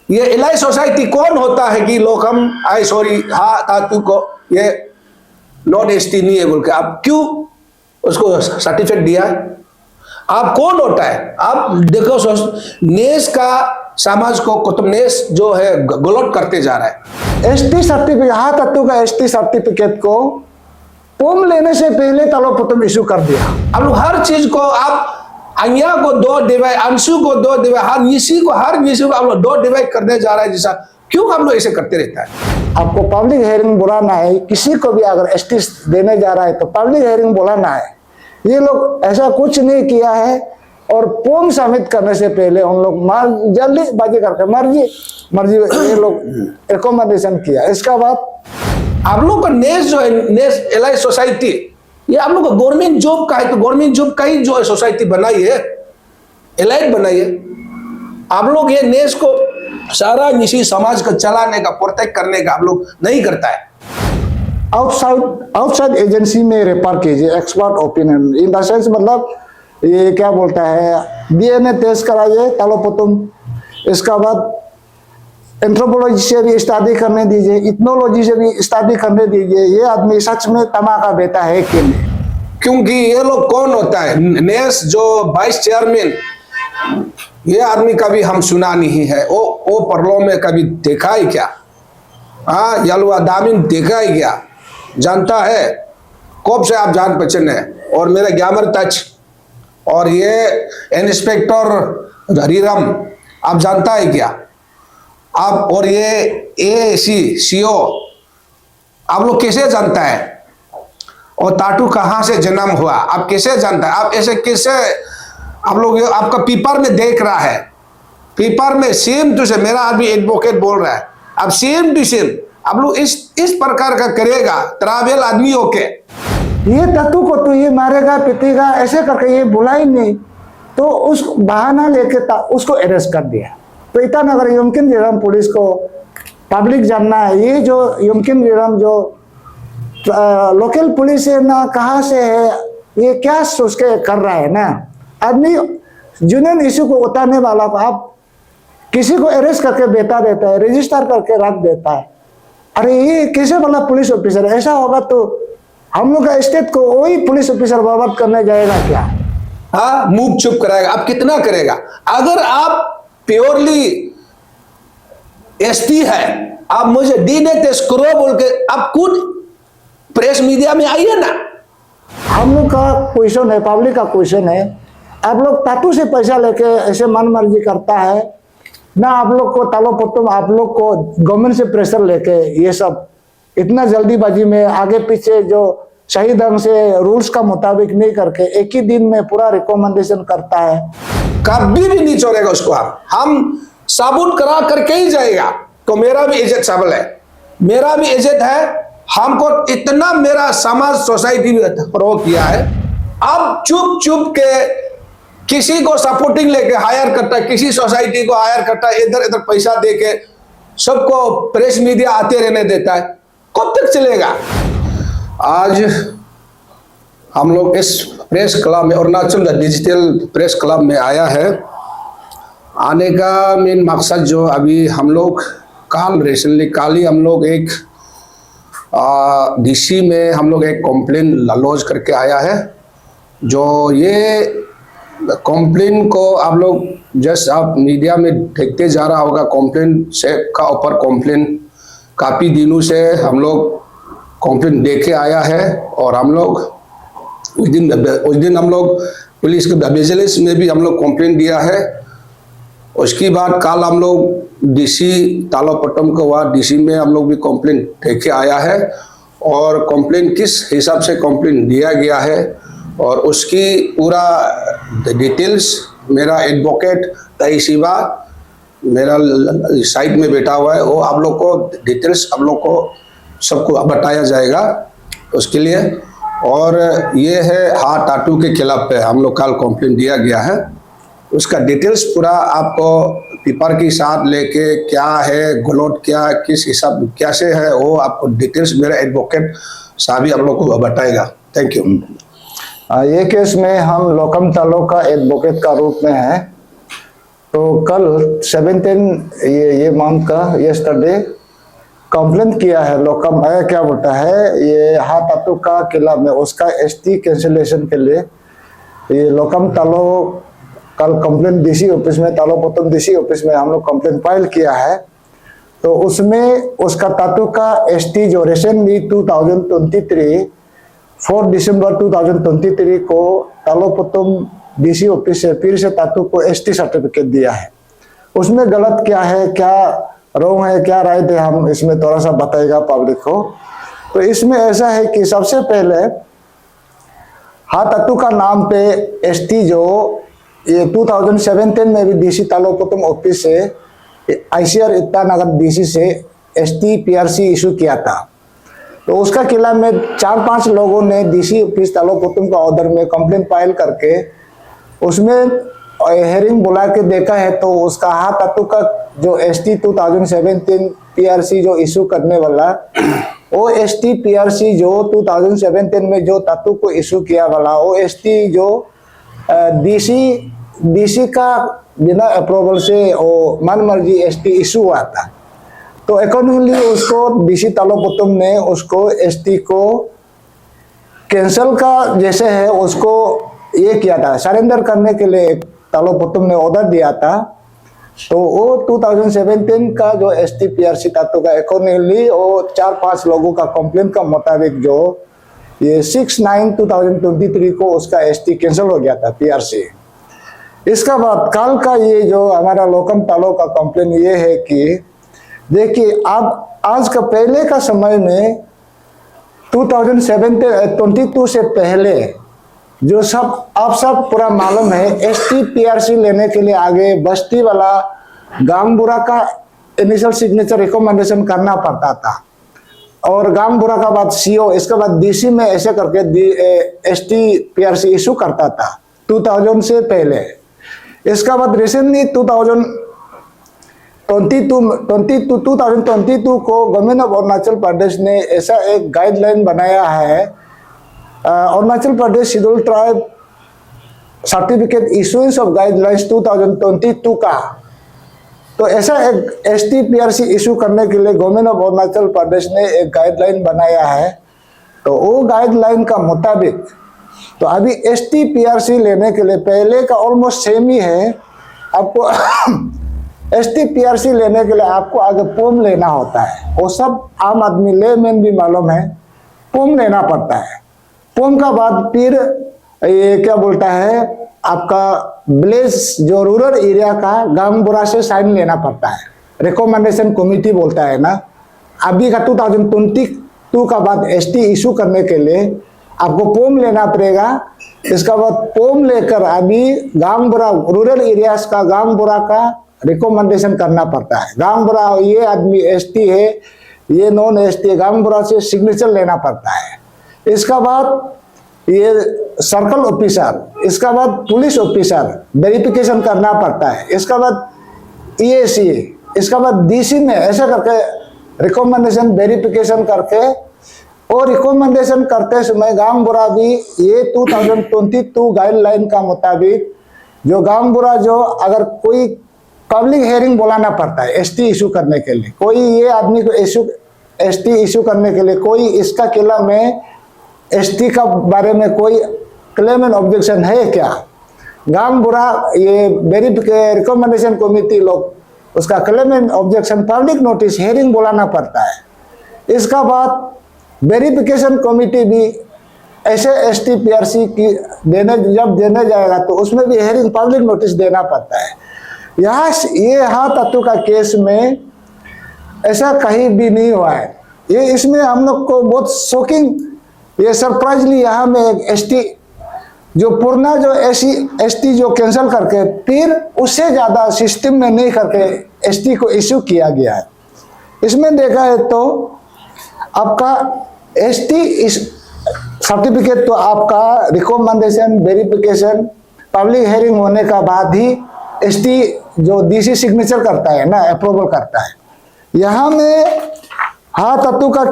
ये इलाही सोसाइटी कौन होता है कि लोग हम आई सॉरी हाँ तातू को ये नॉन एसटी नहीं है बोल के आप क्यों उसको सर्टिफिकेट दिया है? आप कौन होता है? आप देखो नेस का समाज को तुम नेस जो है गलत करते जा रहा है। एसटी सर्टिफिकेट हाँ तातू का एसटी सर्टिफिकेट को पोम लेने से पहले तालोपोतम इशू कर दिया। अब लोग हर चीज को आप अन्या को 2 डिवाइड, अंशु को 2 डिवाइड, हर निशी को आप लोग 2 डिवाइड करने जा रहा है। जैसा क्यों हम लोग ऐसे करते रहता है? आपको पब्लिक हेयरिंग बुलाना है, किसी को भी अगर एसटी देने जा रहा है तो पब्लिक हेयरिंग बुलाना है। ये लोग ऐसा कुछ नहीं किया है और पोम सबमिट करने से पहले उन लोग जल्दीबाजी करके मर्जी ये लोग रिकमेंडेशन किया। इसका बाद आप लोग का नेस जो है नेस एलाइड सोसाइटी ये आप लोग का गवर्नमेंट जॉब का है, तो गवर्नमेंट जॉब का ही जो है सोसाइटी बनाई है, एलाइड बनाई है। आप लोग ये नेस को सारा निशी समाज को चलाने का प्रोटेक्ट करने का आप लोग नहीं करता है। आउटसाइड एजेंसी में रेफर कीजिए, expert opinion in the sense मतलब ये क्या बोलता है डीएनए टेस्ट कराइए तालोपोतम, इसका बाद एंथ्रोपोलॉजी से भी स्टडी करने दीजिए, इथनोलॉजी से भी स्टडी करने दीजिए, ये आदमी सच में तमाका बेटा है कि नहीं। क्योंकि ये लोग कौन होता है नेस जो वाइस चेयरमैन, ये आदमी कभी हम सुना नहीं है। वो परलो में कभी देखा है क्या? हाँ यलवा दामिन देखा है क्या? जानता है कब से आप जान पहचान है। और मेरा ग्यामर टच और ये इंस्पेक्टर हरिराम आप जानता है क्या आप? और ये एसी सीओ आप लोग कैसे जानता है? और ताटू कहाँ से जन्म हुआ आप कैसे जानता है? आप ऐसे कैसे आप लोग आपका पेपर में देख रहा है, पेपर में सेम टू सेम मेरा आदमी एडवोकेट बोल रहा है, अब सेम टू सेम आप लोग इस प्रकार का करेगा ट्रैवल आदमी होके ये तत्व को तो ये मारेगा पीटेगा ऐसे करके ये बुला ही नहीं, तो उस बहाना लेके उसको अरेस्ट कर दिया। तो ईटानगर यमकिन रिराम पुलिस को पब्लिक जानना है ये जो यमकिन रिराम जो लोकल पुलिस है ना कहाँ से है, ये क्या सोच के कर रहा है ना। आदमी जुनून इशू को उतारने वाला को आप किसी को अरेस्ट करके बेटा देता है, रजिस्टर करके रख देता है। अरे ये कैसे वाला पुलिस ऑफिसर है? ऐसा होगा तो हम लोग का स्टेट को वही पुलिस ऑफिसर बर्बाद करने जाएगा क्या? हाँ मुंह चुप कराएगा। आप कितना करेगा? अगर आप प्योरली एसटी है, आप मुझे डीएनए टेस्ट करो बोल के आप खुद प्रेस मीडिया में आइए ना। हम लोग का क्वेश्चन है, पब्लिक का क्वेश्चन है। आप लोग तातू से पैसा लेके ऐसे मन मर्जी करता है ना। आप लोग को तालोपोतम आप लोग को गवर्नमेंट से प्रेशर लेके ये सब इतना जल्दीबाजी में आगे पीछे जो सही ढंग से रूल्स का मुताबिक नहीं करके एक ही दिन में पूरा रिकमेंडेशन करता है। कभी भी नहीं छोड़ेगा उसको। हम साबुत करा करके ही जाएगा। तो मेरा भी इज्जत सबल है, मेरा भी इज्जत है। हमको इतना मेरा समाज सोसाइटी भी प्रो किया है। अब चुप चुप के किसी को सपोर्टिंग लेके हायर करता है, किसी सोसाइटी को हायर करता है, इधर इधर पैसा दे के सबको प्रेस मीडिया आते रहने देता है। कब तक चलेगा? आज हम लोग इस प्रेस क्लब में अरुणाचल डिजिटल प्रेस क्लब में आया है। आने का मेन मकसद जो अभी हम लोग कल ही हम लोग एक डीसी में हम लोग एक कंप्लेन लॉन्च करके आया है। जो ये कंप्लेन को आप लोग जस्ट आप मीडिया में देखते जा रहा होगा, कंप्लेन से का ऊपर कंप्लेन काफ़ी दिनों से हम लोग कंप्लेन देके आया है। और हम लोग उस दिन हम लोग पुलिस के विजिलेंस में भी हम लोग कंप्लेन दिया है। उसके बाद कल हम लोग डीसी तालोपोतम को वहाँ डीसी में हम लोग भी कंप्लेन देके आया है। और कंप्लेन किस हिसाब से कंप्लेन दिया गया है और उसकी पूरा डिटेल्स मेरा एडवोकेट तहसीबा मेरा साइड में बैठा हुआ है, वो आप लोग को डिटेल्स आप लोग को सबको बताया जाएगा उसके लिए। और ये है हाथ टाटू के खिलाफ पे हम लोग कल कंप्लेंट दिया गया है, उसका डिटेल्स पूरा आपको पेपर के साथ लेके क्या है गलत क्या किस हिसाब कैसे है वो आपको डिटेल्स मेरा एडवोकेट साहब ही आप लोग को बताएगा। Thank you. ये केस में हम लोकम तालुका एडवोकेट का रूप में है। तो कल 17 ये मंथ का यस्टरडे कंप्लेंट किया है लोकम क्या बोलता है ये हाथ अतु का किला में उसका एसटी कैंसिलेशन के लिए ये लोकम तालो कल कंप्लेंट डीसी ऑफिस में तालो पोतम डीसी ऑफिस में हम लोग कंप्लेंट फाइल किया है। तो उसमें उसका तातु का एसटी जो रिसेंटली 2023 4 दिसंबर 2023 को तालो पोतम डीसी ऑफिस से फिर से तातु को एसटी सर्टिफिकेट दिया है। उसमें गलत क्या है, क्या रॉन्ग है, क्या राइट है, हम इसमें थोड़ा सा बताएगा पब्लिक को। तो इसमें ऐसा है कि सबसे पहले हाथ अतु का नाम पे एसटी जो ये 2017 में भी डीसी तालोपोतम ऑफिस से आईसीआर इटानगर डीसी से एसटी पीआरसी इशू किया था। तो उसका किला में 4-5 लोगों ने डीसी ऑफिस तालोपोतम का ऑर्डर में कंप्लेंट फाइल करके उसमें हेयरिंग बुला के देखा है। तो उसका हाथ अतु का जो एसटी 2017 पीआरसी जो इशू करने वाला वो एसटी पीआरसी जो 2017 में जो तातु को इशू किया वाला वो एसटी जो डीसी का बिना अप्रूवल से वो मन मर्जी एसटी इशू हुआ था। तो अकॉर्डिंगली उसको डीसी तालोपोतम ने उसको एसटी को कैंसल का जैसे है उसको ये किया था, सरेंडर करने के लिए तालोपोतम ने ऑर्डर दिया था। तो वो 2017 का जो एसटी पीआरसी तातु का अकॉर्डिंगली वो 4-5 लोगों का कंप्लेंट का मुताबिक जो ये 6/9/2023 को उसका एसटी कैंसिल हो गया था पीआरसी। इसका बाद कल का ये जो हमारा लोकम तालो का कंप्लेंट ये है कि देखिए आप आज का पहले का समय में 2022 से पहले जो आप सब पूरा मालूम है एसटी पीआरसी लेने के लिए आगे बस्ती वाला गांगबुरा का इनिशियल सिग्नेचर रिकमेंडेशन करना पड़ता था और गांगबुरा का बाद सीओ इसके बाद डीसी में ऐसे करके एसटी पीआरसी इशू करता था 2000 से पहले। इसका बाद रिसेंटली 2022 को गवर्नमेंट ऑफ अरुणाचल प्रदेश ने ऐसा एक गाइडलाइन बनाया है Arunachal Pradesh schedule tribe certificate issuance of guidelines 2022 का। तो ऐसा एक एसटी पीआरसी इशू करने के लिए गवर्नमेंट ऑफ अरुणाचल प्रदेश ने एक गाइडलाइन बनाया है। तो वो गाइडलाइन का मुताबिक तो अभी एसटी पीआरसी लेने के लिए पहले का ऑलमोस्ट सेम ही है। आपको एसटी पीआरसी लेने के लिए आपको आगे फॉर्म लेना होता है, वो सब आम आदमी लेमैन भी मालूम है, फॉर्म लेना पड़ता है। फॉर्म का बाद फिर ये क्या बोलता है आपका विलेज जो रूरल एरिया का गांगबुरा से साइन लेना पड़ता है, रिकमेंडेशन कमेटी बोलता है ना। अभी का 2022 का बाद एसटी इशू करने के लिए आपको फॉर्म लेना पड़ेगा। इसका बाद फॉर्म लेकर अभी गांगबुरा रूरल एरियाज का गांगबुरा का रिकमेंडेशन करना पड़ता है। गांगबुरा ये आदमी एसटी है, ये नॉन एसटी, गांगबुरा से सिग्नेचर लेना पड़ता है। इसका बाद ये सर्कल ऑफिसर, इसका बाद पुलिस ऑफिसर वेरिफिकेशन करना पड़ता है। इसका बाद ईएसी, इसका बाद डीसी में ऐसा करके रिकमेंडेशन वेरिफिकेशन करके और रिकमेंडेशन करते समय गांगबुरा भी ये 2022 गाइडलाइन का मुताबिक जो गांगबुरा जो अगर कोई पब्लिक हेयरिंग बुलाना पड़ता है एसटी इशू करने के लिए, कोई ये आदमी को एसटी इशू करने के लिए कोई इसका किला में एसटी का बारे में कोई क्लेम एंड ऑब्जेक्शन है क्या, गांगबुरा ये रिकमेंडेशन कमेटी लोग उसका claim and objection public notice hearing बुलाना पड़ता है। इसका बाद वेरिफिकेशन कमेटी भी ऐसे एसटी पीआरसी की जब देने जाएगा तो उसमें भी हेयरिंग पब्लिक नोटिस देना पड़ता है। यहाँ ये हाथ अतु का केस में ऐसा कहीं भी नहीं हुआ है। ये इसमें हम लोग को बहुत शॉकिंग ये सरप्राइजली यहाँ में एक एसटी जो पुराना जो एसटी जो कैंसिल करके फिर उससे ज़्यादा सिस्टम में नहीं करके एसटी को इशू किया गया है। इसमें देखा है तो आपका एसटी सर्टिफिकेट तो आपका रिकमेंडेशन वेरिफिकेशन पब्लिक हेयरिंग होने का बाद ही एसटी जो डीसी सिग्नेचर करता है ना, अप्रूवल करता है। यहाँ में हाथ अतु का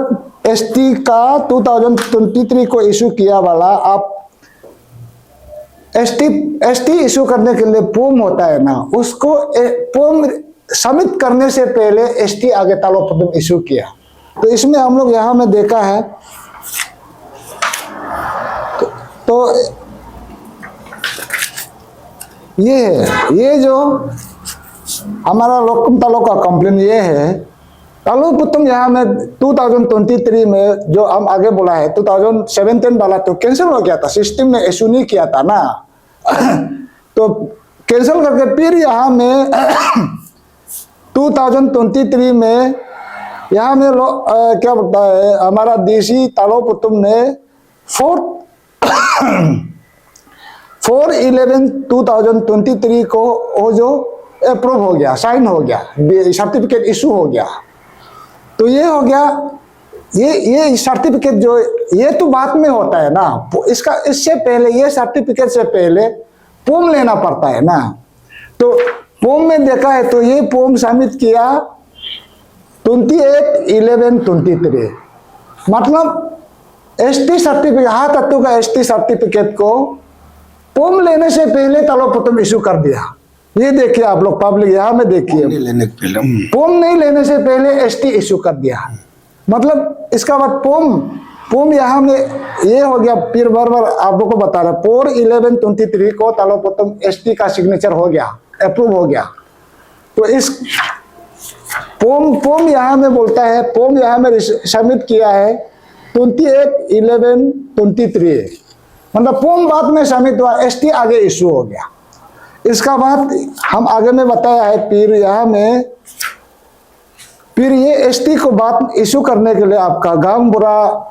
एसटी का 2023 को इशू किया वाला आप एसटी इशू करने के लिए पोम होता है ना, उसको पोम सबमिट करने से पहले एसटी आगे तालोपत्र इशू किया। तो इसमें हम लोग यहाँ में देखा है तो ये है, ये जो हमारा लोकम तालो का कंप्लेन ये है, तालोपुतम यहाँ में 2023 में जो हम आगे बोला है 2017 वाला तो कैंसिल हो गया था, सिस्टम ने इशू नहीं किया था ना तो कैंसिल करके फिर यहाँ में 2023 में यहाँ में क्या बोलता है हमारा डीसी तालोपुतम ने 4/11/2023 को वो जो अप्रूव हो गया, साइन हो गया, सर्टिफिकेट इशू हो गया। तो ये हो गया, ये सर्टिफिकेट जो ये तो बाद में होता है ना, इसका इससे पहले ये सर्टिफिकेट से पहले पोम लेना पड़ता है ना। तो पोम में देखा है तो ये पोम सबमिट किया 28/11/23, मतलब एसटी सर्टिफिकेट, हाँ तत्व का एसटी सर्टिफिकेट को पोम लेने से पहले तालोपुतम इशू कर दिया। ये देखिए आप लोग पब्लिक यहाँ में देखिए, पोम नहीं लेने से पहले एसटी इशू कर दिया, मतलब इसका बाद पोम यहाँ में ये हो गया। फिर बार आप लोग को बता रहा 4/11/23 को तालोपुतम एसटी का सिग्नेचर हो गया, अप्रूव हो गया। तो इस पोम यहाँ में बोलता है, पोम यहाँ में सबमिट किया है 28/11/23, मतलब पोम बाद में सबमिट हुआ, एसटी आगे इशू हो गया। इसका बाद हम आगे में बताया है, फिर यहाँ में फिर ये एसटी को बात इशू करने के लिए आपका गांव बुरा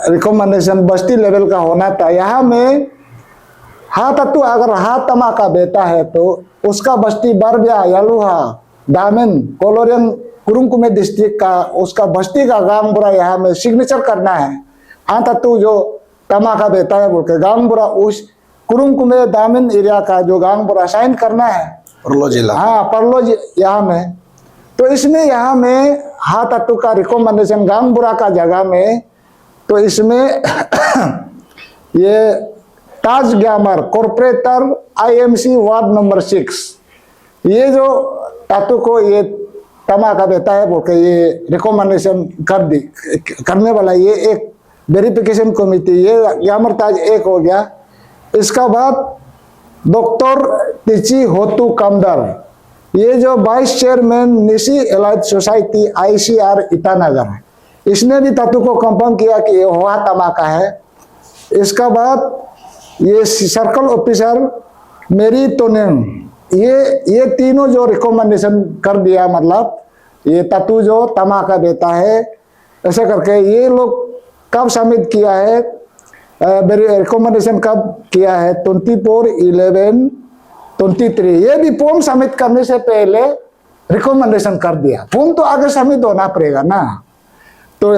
रिकमेंडेशन बस्ती लेवल का होना था। यहाँ में हाँ तत्व अगर हाँ तमा का बेटा है तो उसका बस्ती बरबिया यालुहा दामिन कोलोरियन कुरुंकुमे डिस्ट्रिक्ट का उसका बस्ती का गांव बुरा यहाँ में सिग्नेचर करना है। हाँ तत्व जो तमा का बेटा है बोल के गांव बुरा उस कुरुंकुमे दामिन एरिया का जो गांव बुरा साइन करना है, परलो जिला, हाँ परलो यहाँ में। तो इसमें यहाँ में हाँ तत्व का रिकमेंडेशन गांव बुरा का जगह में, तो इसमें ये ताज ग्यामर कॉर्पोरेटर आईएमसी वार्ड नंबर 6, ये जो तातु को ये तमा का बेटा है बोल के ये रिकमेंडेशन करने वाला ये एक वेरिफिकेशन कमेटी, ये ग्यामर ताज एक हो गया। इसका बाद डॉक्टर टिची होतु कामदार, ये जो vice chairman Nishi allied society ICR Itanagar, इसने भी तातु को कंफर्म किया कि ये हुआ तमा का है। इसका बाद ये सर्कल ऑफिसर मेरी तोनेम, ये तीनों जो रिकमेंडेशन कर दिया, मतलब ये तातु जो तमा का बेटा है ऐसा करके ये लोग कब सबमिट किया है, रिकमेंडेशन कब किया है 24/11/23। ये भी फॉर्म सबमिट करने से पहले रिकमेंडेशन कर दिया, फॉर्म तो आगे सबमिट होना पड़ेगा ना। तो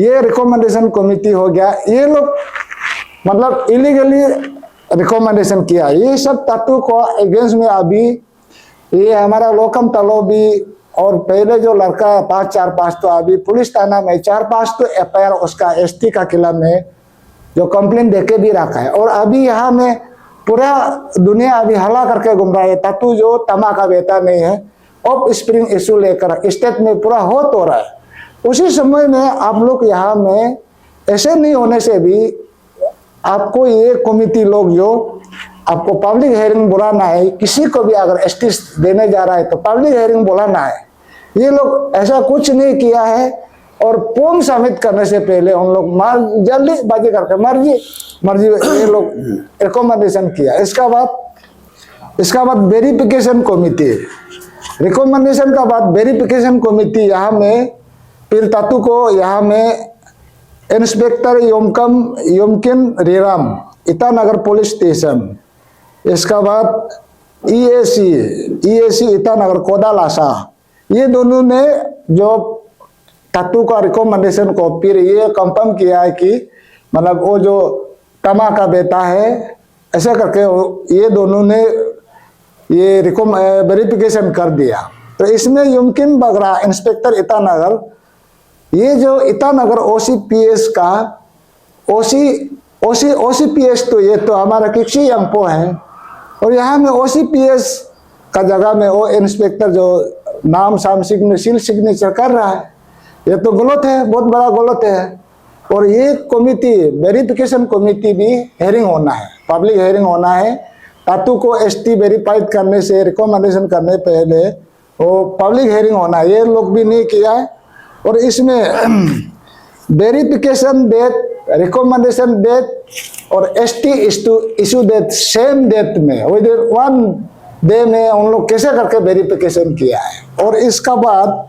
ये रिकमेंडेशन कमेटी हो गया, ये लोग मतलब इलीगली रिकमेंडेशन किया। ये सब तत्व को अगेंस्ट में अभी ये हमारा लोकम तलो भी और पहले जो लड़का 5-4-5 तो अभी पुलिस थाना में 4-5 तो एफआईआर उसका एसटी का खिलाफ में जो कंप्लेंट देके भी रखा है। और अभी यहाँ में पूरा दुनिया अभी हला करके घूम रहा है, तत्व जो तमा का बेटा नहीं है, ऑफ स्प्रिंग इशू लेकर स्टेट में पूरा हो रहा है। उसी समय में आप लोग यहाँ में ऐसे नहीं होने से भी आपको ये कमिटी लोग जो आपको पब्लिक हेयरिंग बुलाना है, किसी को भी अगर एसटी देने जा रहा है तो पब्लिक हेयरिंग बुलाना है। ये लोग ऐसा कुछ नहीं किया है और फॉर्म सबमिट करने से पहले उन लोग जल्दीबाजी करके मर्जी ये लोग रिकमेंडेशन किया। इसका बाद वेरिफिकेशन कमिटी, रिकमेंडेशन का बाद वेरिफिकेशन कमिटी यहाँ में फिर तातु को यहाँ में इंस्पेक्टर योमकिन रिराम ईटानगर पुलिस स्टेशन, इसका बाद ईएसी ईटानगर कोदालासा, ये दोनों ने जो तातु का रिकमेंडेशन को फिर ये कंफर्म किया है कि मतलब वो जो तमा का बेटा है ऐसा करके ये दोनों ने ये वेरिफिकेशन कर दिया। तो इसमें युमकिन बगरा इंस्पेक्टर ईटानगर, ये जो ईटानगर ओसीपीएस का ओसी OCPS तो ये तो हमारा किक्सी यंगपो है, और यहाँ में OCPS का जगह में वो इंस्पेक्टर जो नाम साम सिग्नेचर कर रहा है, ये तो गलत है, बहुत बड़ा गलत है। और ये कमिटी वेरिफिकेशन कमिटी भी हेयरिंग होना है, पब्लिक हेयरिंग होना है। तातू को ST वेरीफाइड करने से रिकमेंडेशन करने पहले वो पब्लिक हेयरिंग होना है, ये लोग भी नहीं किया है। और इसमें वेरिफिकेशन डेट, रिकमेंडेशन डेट और ST issue date same date में, विद 1 डे में उन लोग कैसे करके वेरिफिकेशन किया है। और इसका बाद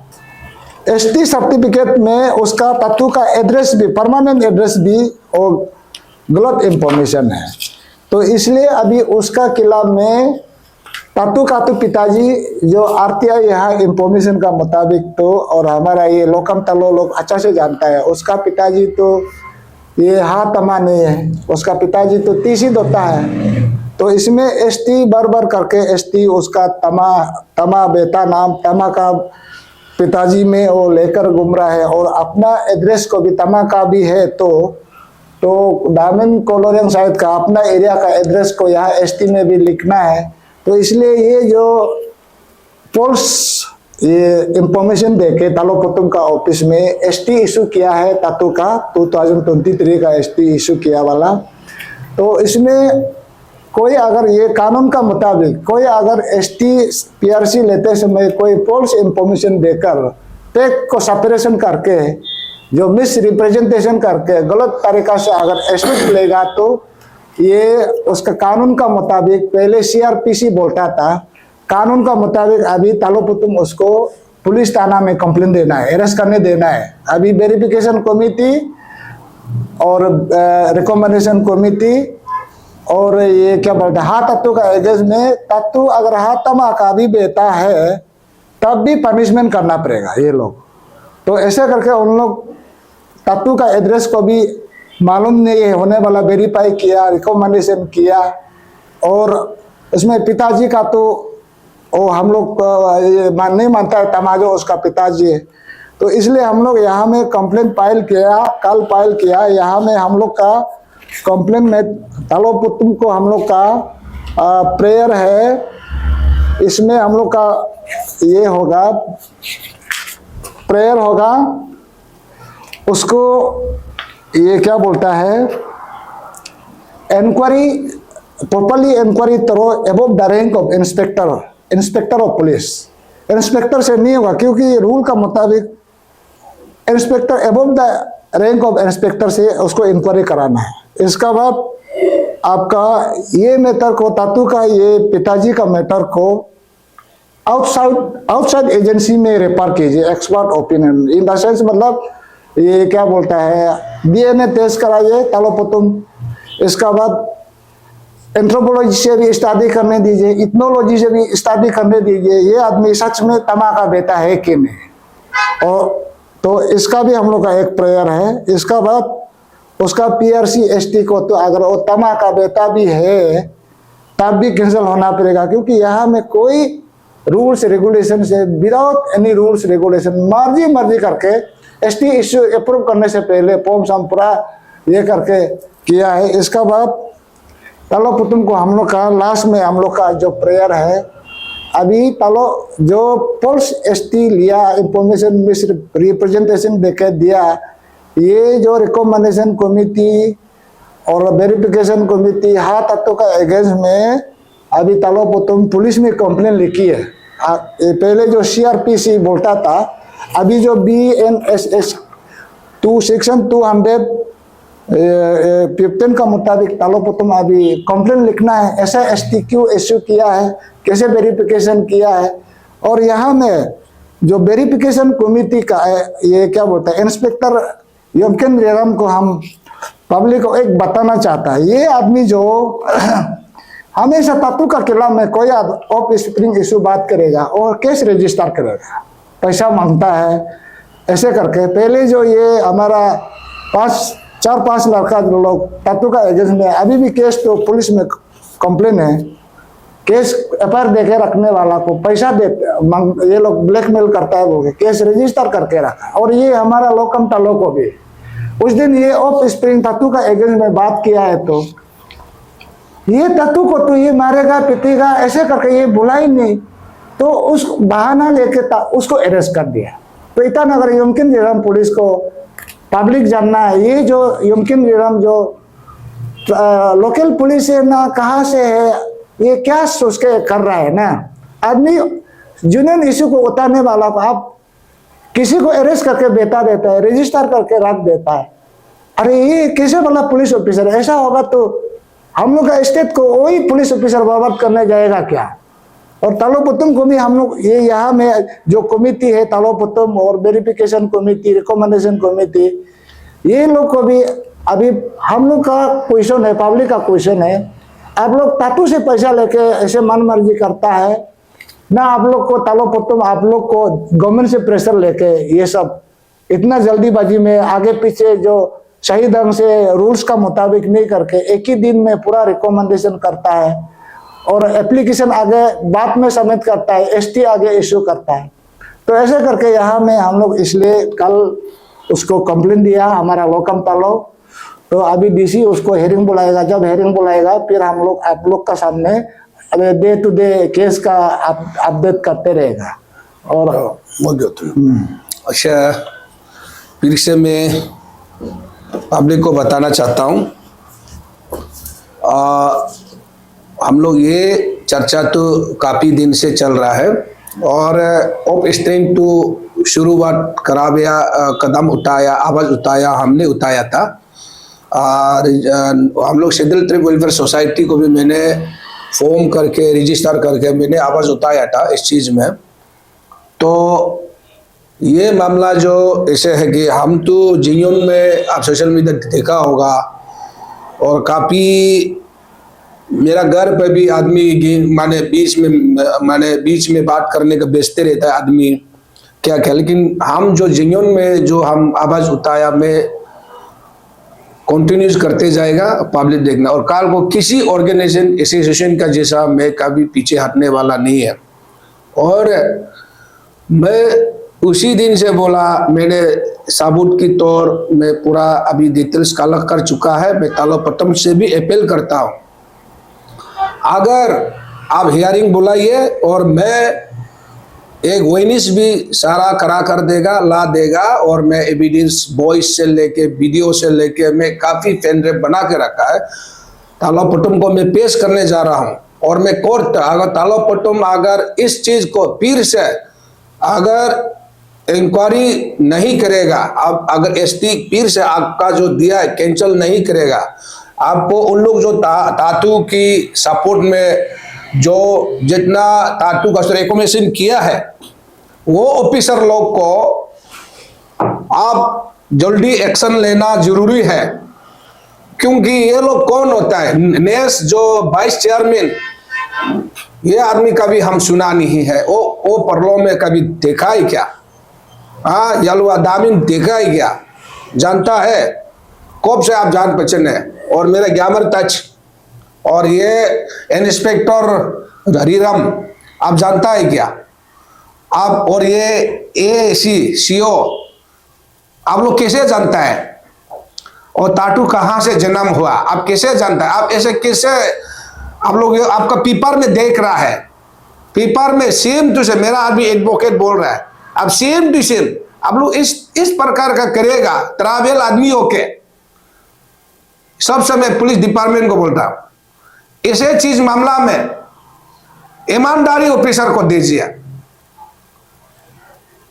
ST सर्टिफिकेट में उसका तातू का एड्रेस भी, परमानेंट एड्रेस भी और गलत इंफॉर्मेशन है। तो इसलिए अभी उसका खिलाफ में तातू का तो पिताजी जो RTI यहाँ इंफॉर्मेशन का मुताबिक तो, और हमारा ये लोकम तलो लोग अच्छा से जानता है, उसका पिताजी तो ये हाँ तमा नहीं है, उसका पिताजी तो 30 ही होता है। तो इसमें ST बार करके ST उसका तमा बेटा नाम तमा का पिताजी में वो लेकर घूम रहा है, और अपना एड्रेस को भी तमा का भी है। तो डायमंड कोलोरियन साइड का अपना एरिया का एड्रेस को यहाँ ST में भी लिखना है। तो इसलिए ये जो पोल्स ये इंफॉर्मेशन देके तालोपुतुम का ऑफिस में ST इशू किया है, तातू का 2023 का ST इशू किया वाला। तो इसमें कोई अगर ये कानून का मुताबिक कोई अगर ST PRC लेते समय कोई फॉल्स इंफॉर्मेशन देकर टेक को सेपरेशन करके जो मिस रिप्रेजेंटेशन करके गलत तरीका से अगर ST लेगा, तो ये उसका कानून का मुताबिक पहले CRPC बोलता था, कानून का मुताबिक अभी तालोपुतुम उसको पुलिस थाना में कंप्लेंट देना है, अरेस्ट करने देना है। अभी वेरिफिकेशन कमेटी और रिकमेंडेशन कमेटी और ये क्या बोलते हैं हाँ तत्व का एगेंस्ट में, तत्व अगर हाँ तमा का भी बेटा है तब भी पनिशमेंट करना पड़ेगा ये लोग। तो ऐसे करके उन लोग तत्व का एड्रेस को भी मालूम नहीं होने वाला वेरीफाई किया, रिकमेंडेशन किया। और उसमें पिताजी का तो वो हम लोग नहीं मानता है, तमाजो उसका पिताजी है। तो इसलिए हम लोग यहाँ में कंप्लेंट फाइल किया, कल फाइल किया। यहाँ में हम लोग का कंप्लेंट में तालोपुतुम को हम लोग का प्रेयर है, इसमें हम लोग का ये होगा प्रेयर होगा, उसको ये क्या बोलता है इंक्वायरी, प्रॉपरली इंक्वायरी करो above the rank of inspector of police. Inspector से नहीं होगा, क्योंकि रूल का मुताबिक inspector above the rank of inspector से उसको इंक्वायरी कराना है। इसका बाद आपका ये मैटर को तातू का ये पिताजी का मैटर को आउटसाइड एजेंसी में रेफर कीजिए, expert opinion in the sense, मतलब ये क्या बोलता है DNA टेस्ट कराइए तालोपुतुम। इसका बाद एंथ्रोपोलॉजी से भी स्टडी करने दीजिए, इथनोलॉजी से भी स्टडी करने दीजिए, ये आदमी सच में तमा का बेटा है कि नहीं। और तो इसका भी हम लोग का एक प्रेयर है। इसका बाद उसका PRC ST को तो अगर वो तमा का बेटा भी है तब भी कैंसिल होना पड़ेगा, क्योंकि यहाँ में कोई रूल्स रेगुलेशन से विदाउट एनी रूल्स रेगुलेशन मर्जी करके ST इश्यू अप्रूव करने से पहले फॉर्म साम पूरा ये करके किया है। इसका बाद तालोपुतुम को हम लोग का लास्ट में हम लोग का जो प्रेयर है, अभी तालो जो फॉल्स ST लिया इंफॉर्मेशन मिस रिप्रेजेंटेशन देके दिया, ये जो रिकमेंडेशन कमेटी और वेरिफिकेशन कमेटी हाँ तत्व का अगेंस्ट में अभी तालोपुतुम पुलिस में कंप्लेन लिखी है। पहले जो CRPC बोलता था, अभी जो BNSS 2 सेक्शन 215 का मुताबिक तालोपुतुम अभी कंप्लेन लिखना है, ऐसा ST क्यों इश्यू किया है, कैसे वेरिफिकेशन किया है। और यहाँ में जो वेरिफिकेशन कमेटी का ये क्या बोलता है इंस्पेक्टर यमकेन रेराम को हम पब्लिक को एक बताना चाहता है, ये आदमी जो हमेशा तातू का खिलाफ में कोई ऑफ स्प्रिंग इशू बात करेगा और केस रजिस्टर करेगा, पैसा मांगता है ऐसे करके। पहले जो ये हमारा 4-5 लड़का लोग तातू का एजेंट में अभी भी केस तो पुलिस में कंप्लेन है, केस FIR देके रखने वाला को पैसा दे ये लोग ब्लैकमेल करता है, वो केस रजिस्टर करके रखा। और ये हमारा लोकम तालो को भी उस दिन ये ऑफ स्प्रिंग तत्व का एजेंट में बात किया है, तो ये तत्व को तो ये मारेगा पीटेगा ऐसे करके ये बुला ही नहीं, तो उस बहाना लेके उसको अरेस्ट कर दिया। तो ईटानगर यमकिन जिरम पुलिस को पब्लिक जानना है, ये जो यमकिन जिरम जो लोकल पुलिस है ना, कहाँ से है, ये क्या सोच के कर रहा है ना। आदमी जुनून इशू को उतारने वाला को आप किसी को अरेस्ट करके बेटा देता है, रजिस्टर करके रख देता है। अरे ये कैसे वाला पुलिस ऑफिसर, ऐसा होगा तो हम लोग का स्टेट को वही पुलिस ऑफिसर बर्बाद करने जाएगा क्या। और तालोपुतम को भी हम लोग ये यहाँ में जो कमेटी है तालोपुतम और वेरिफिकेशन कमेटी, रिकमेंडेशन कमेटी, ये लोग को भी अभी हम लोग का क्वेश्चन है, पब्लिक का क्वेश्चन है, आप लोग तातू से पैसा लेके ऐसे मन मर्जी करता है ना, आप लोग को तालोपुतम आप लोग को गवर्नमेंट से प्रेशर लेके ये सब इतना जल्दीबाजी में आगे पीछे जो सही ढंग से रूल्स का मुताबिक नहीं करके एक ही दिन में पूरा रिकमेंडेशन करता है और एप्लीकेशन आगे बाद में सबमिट करता है, एसटी आगे इश्यू करता है। तो ऐसे करके यहाँ में हम लोग इसलिए कल उसको कंप्लेंट दिया हमारा लोकम तालो। तो अभी डीसी उसको हेयरिंग बुलाएगा, जब हेयरिंग बुलाएगा फिर हम लोग आप लोग का सामने डे टू डे केस का अपडेट करते रहेगा। और अच्छा, फिर से मैं पब्लिक को बताना चाहता हूँ, हम लोग ये चर्चा तो काफ़ी दिन से चल रहा है और ऑफ स्ट्रिंग टू शुरुआत कराया, कदम उठाया, आवाज़ उठाया, हमने उठाया था। हम लोग शेड्यूल ट्राइब वेलफेयर सोसाइटी को भी मैंने फॉर्म करके रजिस्टर करके मैंने आवाज़ उठाया था इस चीज़ में। तो ये मामला जो ऐसे है कि हम तो जीवन में आप सोशल मीडिया देखा होगा और काफ़ी मेरा घर पे भी आदमी माने बीच में बात करने का बेचते रहता है आदमी क्या क्या, लेकिन हम जो जीवन में जो हम आवाज़ उठाया मैं कंटिन्यूज करते जाएगा पब्लिक देखना। और कल को किसी ऑर्गेनाइजेशन एसोसिएशन का जैसा मैं कभी पीछे हटने वाला नहीं है। और मैं उसी दिन से बोला, मैंने साबुत की तौर में पूरा अभी डिटेल्स कलेक्ट कर चुका है। मैं तालोपुतम से भी अपील करता हूँ, अगर आप हियरिंग बुलाइए और मैं एक विटनेस भी सारा करा कर देगा, ला देगा, और मैं एविडेंस वॉइस से लेके वीडियो से लेके मैं काफ़ी पेन ड्राइव बना के रखा है। तालोपुतम को मैं पेश करने जा रहा हूँ और मैं कोर्ट अगर तालोपुतम अगर इस चीज़ को फिर से अगर इंक्वायरी नहीं करेगा, अब अगर एसटी फिर से आपका जो दिया है कैंसिल नहीं करेगा, आपको उन लोग जो तातू की सपोर्ट में जो जितना तातू का रिकमेंडेशन किया है वो ऑफिसर लोग को आप जल्दी एक्शन लेना जरूरी है। क्योंकि ये लोग कौन होता है, नेस जो वाइस चेयरमैन, ये आदमी कभी हम सुना नहीं है, वो परलो में कभी देखा ही क्या, हाँ यलवा दामिन देखा ही क्या, जानता है कब से आप जान पहचान है। और मेरा ग्यामर टच और ये इंस्पेक्टर हरीराम आप जानता है क्या आप, और ये एसी सीओ आप लोग कैसे जानता है, और ताटू कहाँ से जन्म हुआ आप कैसे जानता है, आप ऐसे कैसे आप लोग आपका पेपर में देख रहा है, पेपर में सेम टू सेम मेरा आदमी एडवोकेट बोल रहा है, अब सेम टू सेम आप लोग इस प्रकार का करेगा ट्रैवल आदमी होके, सब समय पुलिस डिपार्टमेंट को बोलता हूं इसे चीज मामला में ईमानदारी ऑफिसर को दीजिए।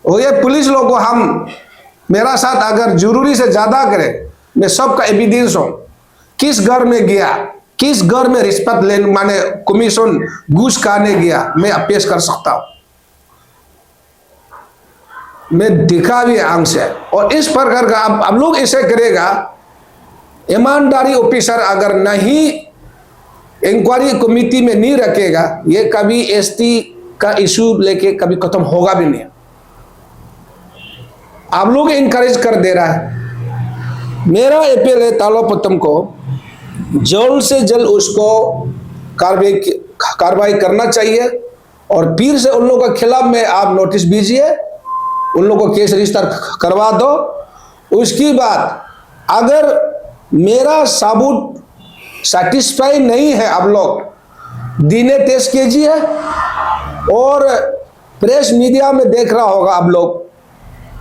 और ये पुलिस लोग को हम मेरा साथ अगर जरूरी से ज्यादा करे, मैं सबका एविडेंस हूं, किस घर में गया, किस घर में रिश्वत लेने माने कमीशन घूस खाने गया, मैं पेश कर सकता हूं, मैं दिखा भी आंख से। और इस प्रकार का अब लोग ऐसे करेगा, ईमानदारी ऑफिसर अगर नहीं इंक्वायरी कमेटी में नहीं रखेगा, ये कभी एसटी का इशू लेके कभी खत्म होगा भी नहीं। आप लोग इनकरेज कर दे रहा है। मेरा अपील है तालोपुतम को जल्द से जल्द उसको कार्रवाई करना चाहिए और फिर से उन लोगों के खिलाफ में आप नोटिस भेजिए, उन लोगों को केस रजिस्टर करवा दो। उसकी बाद अगर मेरा सबूत सेटिस्फाई नहीं है, आप लोग दीने टेस्ट कीजिए। और प्रेस मीडिया में देख रहा होगा आप लोग,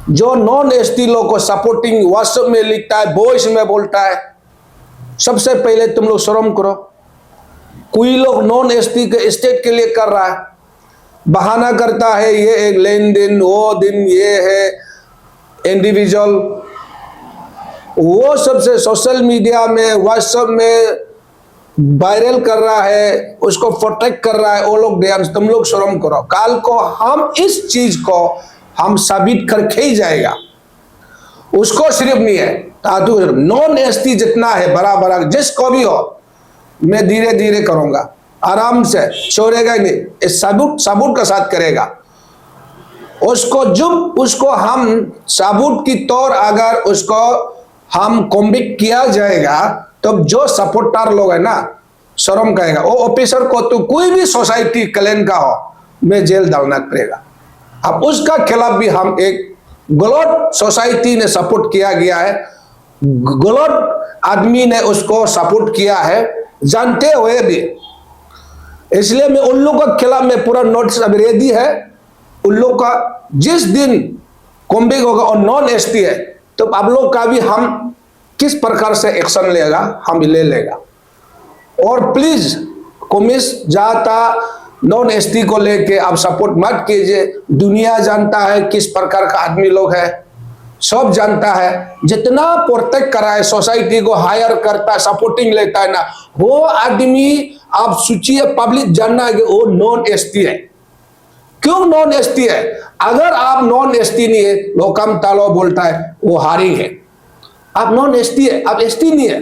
जो नॉन एसटी लोग को सपोर्टिंग व्हाट्सएप में लिखता है, वॉइस में बोलता है, सबसे पहले तुम लोग शर्म करो। कोई लोग नॉन एसटी के स्टेट के लिए कर रहा है, बहाना करता है, ये एक लेन देन, वो दिन ये है इंडिविजुअल, वो सबसे सोशल मीडिया में व्हाट्सएप में वायरल कर रहा है, उसको प्रोटेक्ट कर रहा है। वो लोग तुम लोग शर्म करो। कल को हम इस चीज को हम साबित करके ही जाएगा। उसको सिर्फ नहीं है, तातु नॉन एसटी जितना है बड़ा बड़ा जिसको भी हो, मैं धीरे धीरे करूंगा, आराम से, छोड़ेगा ही नहीं, इस सबूत के साथ करेगा। उसको जब उसको हम सबूत की तौर अगर उसको हम कॉन्विक्ट किया जाएगा, तब जो सपोर्टर लोग है ना, शर्म कहेगा। वो ऑफिसर को तो कोई भी सोसाइटी क्लैन का हो, में जेल डालना पड़ेगा। अब उसका खिलाफ भी हम एक गलत सोसाइटी ने सपोर्ट किया गया है, गलत आदमी ने उसको सपोर्ट किया है जानते हुए भी, इसलिए मैं उन लोगों के खिलाफ में पूरा नोटिस अब रेडी है। उन लोग का जिस दिन कॉन्विक्ट होगा और नॉन एसटी है, तो आप लोग का भी हम किस प्रकार से एक्शन लेगा, हम ले लेगा। और प्लीज कमिस जाता नॉन एसटी को लेके आप सपोर्ट मत कीजिए। दुनिया जानता है किस प्रकार का आदमी लोग है, सब जानता है। जितना प्रोटेक्ट करा है, सोसाइटी को हायर करता है, सपोर्टिंग लेता है ना, वो आदमी आप सोचिए, पब्लिक जानना है कि वो नॉन एसटी है। क्यों नॉन एसटी है? अगर आप नॉन एसटी नहीं है, लोकम तालो बोलता है वो हारी है। आप नॉन एसटी है, आप एसटी नहीं है।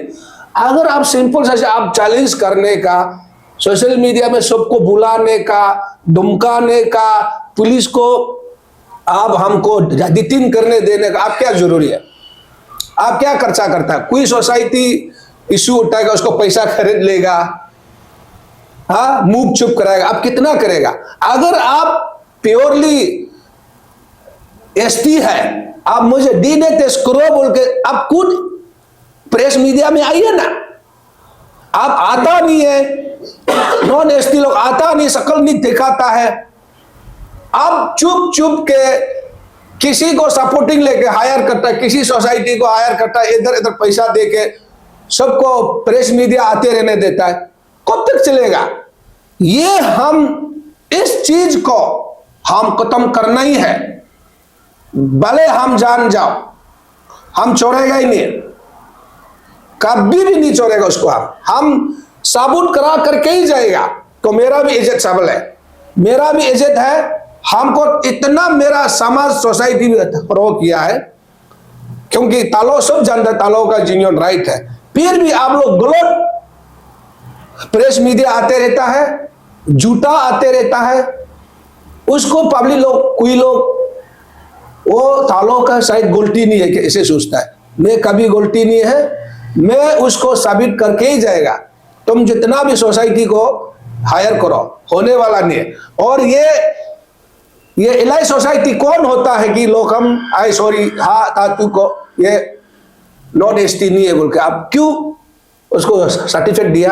अगर आप सिंपल से आप चैलेंज करने का, सोशल मीडिया में सबको बुलाने का, धमकाने का, पुलिस को आप हमको डिटेन करने देने का, आप क्या जरूरी है? आप क्या खर्चा करता है? कोई सोसाइटी इश्यू उठाएगा, उसको पैसा खरीद लेगा, हाँ, मुंह चुप कराएगा। आप कितना करेगा? अगर आप प्योरली एसटी है, आप मुझे डीएनए टेस्ट करो बोल के आप खुद प्रेस मीडिया में आइए ना। आप आता नहीं है, नॉन एसटी लोग आता नहीं, शकल नहीं दिखाता है, आप चुप चुप के किसी को सपोर्टिंग लेके हायर करता है, किसी सोसाइटी को हायर करता है, इधर इधर पैसा देके सबको प्रेस मीडिया आते रहने देता है। कब तक चलेगा ये? हम इस चीज को हम खत्म करना ही है, भले हम जान जाओ, हम छोड़ेगा ही नहीं, कभी भी नहीं छोड़ेगा उसको। हम साबुत करा करके ही जाएगा। तो मेरा भी इज्जत सबल है, मेरा भी इज्जत है। हमको इतना मेरा समाज सोसाइटी भी फरोग किया है, क्योंकि तालो सब जानता है तालो का जेन्युइन राइट है। फिर भी आप लोग गलत प्रेस मीडिया आते रहता है, झूठा आते रहता है, उसको पब्लिक लोग, कोई लोग वो तालो का शायद गलती नहीं है कि ऐसे सोचता है। मैं कभी गलती नहीं है, मैं उसको साबित करके ही जाएगा। तुम जितना भी सोसाइटी को हायर करो, होने वाला नहीं है। और ये इलाही सोसाइटी कौन होता है कि लोग हम आई सॉरी हाँ तातू को ये नॉन एसटी नहीं है बोल के आप क्यों उसको सर्टिफिकेट दिया?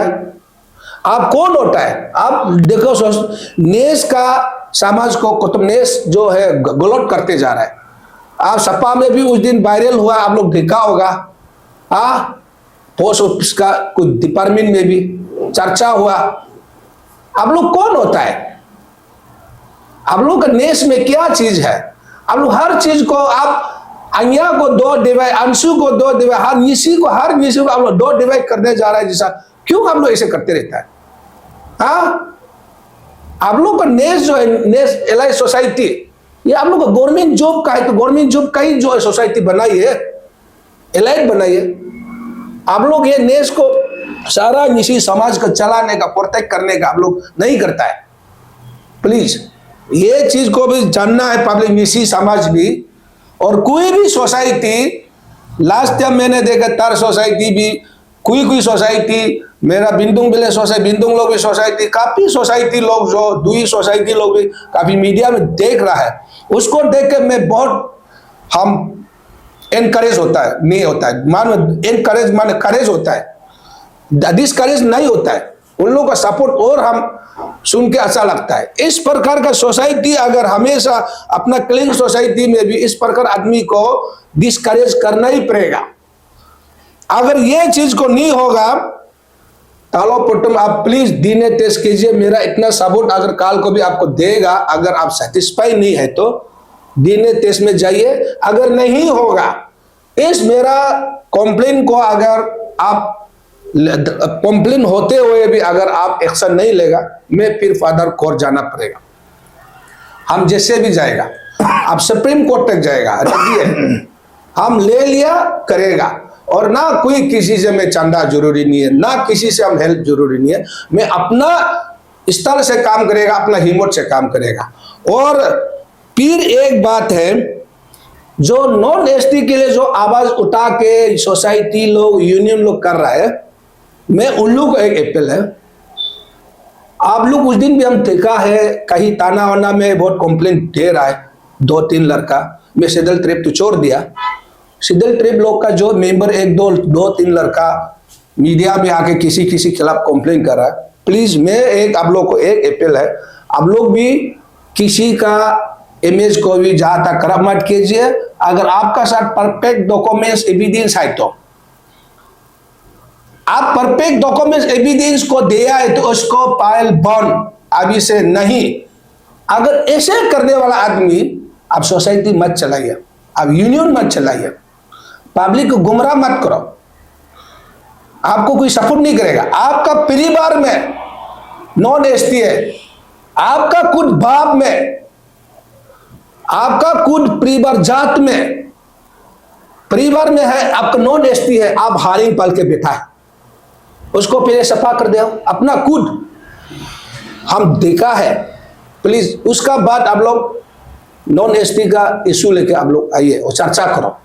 आप कौन होता है? आप देखो नेस का समाज को तुम नेस जो है गलत करते जा रहा है। आप सपा में भी उस दिन वायरल हुआ, आप लोग देखा होगा, पोस्ट ऑफिस का कुछ डिपार्टमेंट में भी चर्चा हुआ। आप लोग कौन होता है? आप लोग का नेस में क्या चीज है? आप लोग हर चीज को आप अन्या को दो डिवाइड, अंशु को दो डिवाइड, हर निशी को आप लोग दो डिवाइड करने जा रहे हैं जैसा। क्यों आप लोग ऐसे करते रहता है? आप लोग का नेस जो है, नेस एलाइट सोसाइटी, ये आप लोग का गवर्नमेंट जॉब का है, तो गवर्नमेंट जॉब का ही जो है सोसाइटी बनाई है, एलाइट बनाई है। आप लोग ये नेस को सारा निशी समाज को चलाने का, प्रोटेक्ट करने का आप लोग नहीं करता है। प्लीज ये चीज को भी जानना है पब्लिक, निशी समाज भी। और कोई भी सोसाइटी, लास्ट टाइम मैंने देखा तार सोसाइटी भी, कोई सोसाइटी, मेरा बिंदुंग बिले सोसाइटी, बिंदुंग लोग भी सोसाइटी, काफी सोसाइटी लोग जो दुई सोसाइटी लोग भी काफी मीडिया में देख रहा है। उसको देख के मैं बहुत हम एनकरेज होता है, नहीं होता है, मान एनकरेज मान करेज होता है, डिसकरेज नहीं होता है। उन लोगों का सपोर्ट और हम सुन के अच्छा लगता है। इस प्रकार का सोसाइटी अगर हमेशा अपना क्लीन सोसाइटी में भी इस प्रकार आदमी को डिस्करेज करना ही पड़ेगा। अगर ये चीज को नहीं होगा तालोपट्टम आप प्लीज दीने टेस्ट कीजिए। मेरा इतना सपोर्ट अगर काल को भी आपको देगा, अगर आप सेटिस्फाई नहीं है तो दीने टेस्ट में जाइए। अगर नहीं होगा इस मेरा कंप्लेन को अगर आप कंप्लेन होते हुए भी अगर आप एक्शन नहीं लेगा, मैं फिर फादर कोर्ट जाना पड़ेगा। हम जैसे भी जाएगा, आप सुप्रीम कोर्ट तक जाएगा, हम ले लिया करेगा। और ना कोई किसी से मैं चंदा जरूरी नहीं है, ना किसी से हम हेल्प जरूरी नहीं है। मैं अपना स्तर से काम करेगा, अपना हिम्मत से काम करेगा। और फिर एक बात है, जो नॉन एसटी के लिए जो आवाज उठा के सोसाइटी लोग यूनियन लोग कर रहा है, मैं उन लोग को एक अपील है, आप लोग उस दिन भी हम देखा है कहीं ताना वाना में बहुत कंप्लेंट दे रहा है 2-3 लड़का। मैं सिदल ट्रिप तो छोड़ दिया, सिदल ट्रिप लोग का जो मेंबर 1-2-3 लड़का मीडिया में आके किसी खिलाफ कंप्लेंट कर रहा है। प्लीज मैं एक आप लोग को एक अपील है, आप लोग भी किसी का इमेज को भी जहां तक खराब मत कीजिए। अगर आपका साथ परफेक्ट डॉक्यूमेंट्स एविडेंस है तो आप परफेक्ट डॉक्यूमेंट्स एविडेंस को दिया है तो उसको फाइल बंद अभी से नहीं। अगर ऐसे करने वाला आदमी, आप सोसाइटी मत चलाइए, आप यूनियन मत चलाइए, पब्लिक को गुमराह मत करो, आपको कोई सपोर्ट नहीं करेगा। आपका परिवार में नॉन एसटी है, आपका खुद बाप में, आपका खुद परिवार जात में परिवार में है, आपका नॉन एसटी है, आप हारिंग पाल के बैठा है, उसको पहले सफा कर दे अपना खुद, हम देखा है। प्लीज उसका बाद आप लोग नॉन एसटी का इश्यू लेके आप लोग आइए और चर्चा करो।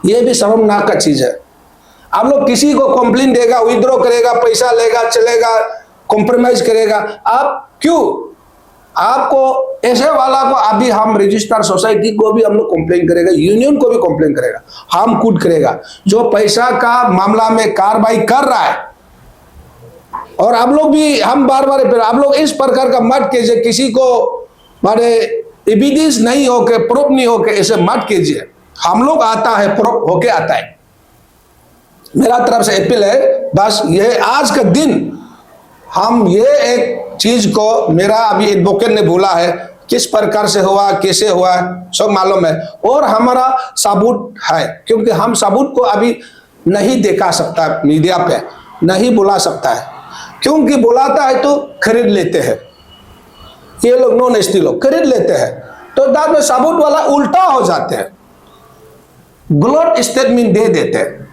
ये भी शर्मनाक का चीज है। आप लोग किसी को कंप्लेन देगा, विड्रॉ करेगा, पैसा लेगा, चलेगा, कॉम्प्रोमाइज करेगा, आप क्यों? आपको ऐसे वाला को अभी हम रजिस्टर सोसाइटी को भी हम लोग कंप्लेन करेगा, यूनियन को भी कंप्लेन करेगा, हम खुद करेगा जो पैसा का मामला में कार्रवाई कर रहा है। और आप लोग भी हम बार आप लोग इस प्रकार का मत कीजिए, किसी को मारे एविडेंस नहीं हो के, प्रूफ नहीं हो के ऐसे मत कीजिए। हम लोग आता है, प्रूफ होके आता है। मेरा तरफ से अपील है, बस ये आज का दिन हम ये एक चीज को, मेरा अभी एडवोकेट ने बोला है किस प्रकार से हुआ, कैसे हुआ, सब मालूम है। और हमारा सबूत है, क्योंकि हम सबूत को अभी नहीं दिखा सकता, मीडिया पे नहीं बुला सकता है, क्योंकि बुलाता है तो खरीद लेते हैं ये लोग, नॉन एसटी लोग खरीद लेते हैं, तो बाद में सबूत वाला उल्टा हो जाते हैं, गलत स्टेटमेंट दे देते हैं।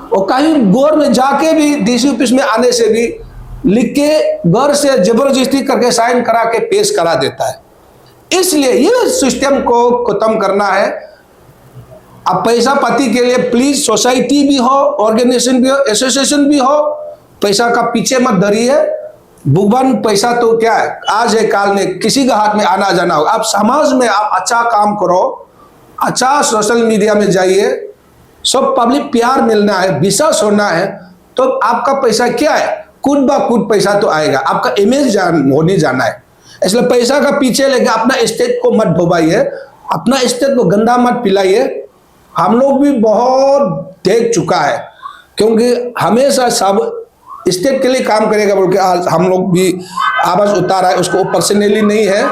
और कहीं गौर में जाके भी डीसी ऑफिस में आने से भी लिख के घर से जबरदस्ती करके साइन करा के पेश करा देता है। इसलिए ये सिस्टम को खत्म करना है। अब पैसा पाती के लिए प्लीज सोसाइटी भी हो, ऑर्गेनाइजेशन भी हो, एसोसिएशन भी हो, पैसा का पीछे मत धरिए। भुगवान पैसा तो क्या है, आज है काल में किसी का हाथ में आना जाना हो। आप समाज में आप अच्छा काम करो, अच्छा सोशल मीडिया में जाइए, सब पब्लिक प्यार मिलना है, विश्वास होना है, तो आपका पैसा क्या है, खुद ब खुद पैसा तो आएगा। आपका इमेज होने जाना है, इसलिए पैसा का पीछे लेके अपना स्टेट को मत डुबाइए, अपना स्टेट को गंदा मत पिलाइए। हम लोग भी बहुत देख चुका है, क्योंकि हमेशा सब स्टेट के लिए काम करेगा बोल के आज हम लोग भी आवाज उतारा है, उसको पर्सनली नहीं है,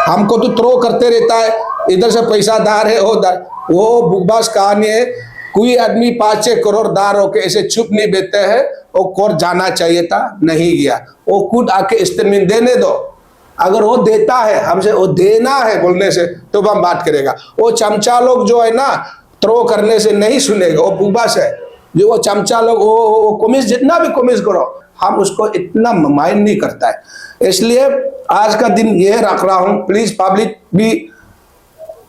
हमको तो थ्रो करते रहता है, इधर से पैसादार है वो बुकबास कहानी है। कोई आदमी 5-6 करोड़ दार होके ऐसे चुप नहीं बैठते हैं, वो कोर्ट जाना चाहिए था, नहीं गया, वो खुद आके स्टेटमेंट देने दो। अगर वो देता है, हमसे वो देना है बोलने से तो हम बात करेगा। वो चमचा लोग जो है ना, थ्रो करने से नहीं सुनेगा, वो बुकबास है जो वो चमचा लोग, वो कॉमिस जितना भी कॉमिस करो, हम उसको इतना माइंड नहीं करता है। इसलिए आज का दिन ये रख रहा हूं, प्लीज पब्लिक भी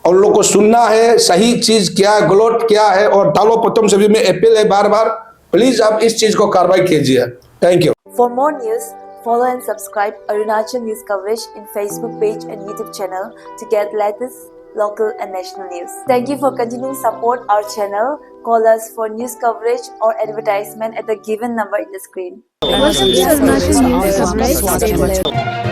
और लोग को सुनना है, सही चीज क्या है, गलत क्या है। और तालो पतम से भी मैं अपील है बार बार, प्लीज आप इस चीज को कार्रवाई कीजिए। Thank you. For more news, follow and subscribe Arunachal News coverage in Facebook page and YouTube channel to get latest local and national news. Thank you for continuing support our channel. Call us for news coverage or advertisement at the given number in the screen. Welcome to Arunachal News Coverage.